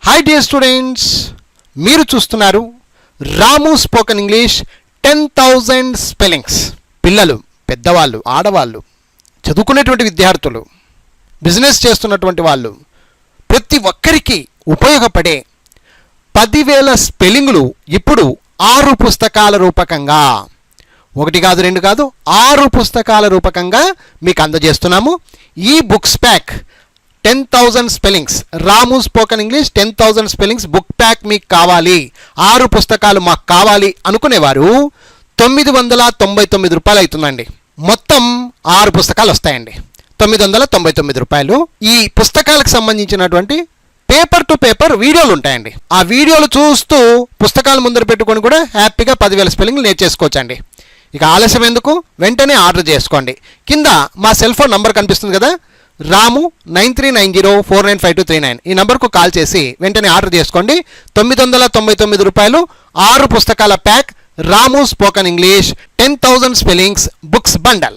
Hi dear students, మీరు చూస్తున్నారు రాము spoken English 10,000 spellings. పిల్లలు, పెద్దవాళ్ళు, ఆడవాళ్ళు, చదువుకునేటువంటి విద్యార్థులు, బిజినెస్ చేస్తున్నటువంటి వాళ్ళు, ప్రతి ఒక్కరికి ఉపయోగపడే 10,000 స్పెల్లింగులు ఇప్పుడు 6 పుస్తకాల రూపకంగా, 1 కాదు 2 కాదు 6 పుస్తకాల రూపకంగా మీకు అందజేస్తున్నాము. ఈ books pack 10,000 spellings, Ramu spoken English 10,000 spellings book pack మీకు కావాలి, 6 పుస్తకాలు మాకు కావాలి అనుకునేవారు 999 రూపాయలు అవుతుందండి. మొత్తం 6 పుస్తకాలు వస్తాయండి, 999 రూపాయలు. ఈ పుస్తకాలకు సంబంధించినటువంటి పేపర్ టు పేపర్ వీడియోలు ఉంటాయండి. ఆ వీడియోలు చూస్తూ పుస్తకాలు ముందర పెట్టుకొని కూడా హ్యాపీగా 10,000 స్పెల్లింగ్లు నేర్చేసుకోవచ్చండి. ఇక ఆలస్యం ఎందుకు, వెంటనే ఆర్డర్ చేసుకోండి. కింద మా సెల్ ఫోన్ నంబర్ కనిపిస్తుంది కదా, రాము 9390495239, ఈ నంబర్కు కాల్ చేసి వెంటనే ఆర్డర్ చేసుకోండి. 999 రూపాయలు 6 పుస్తకాల pack Ramu spoken English 10,000 spellings books bundle.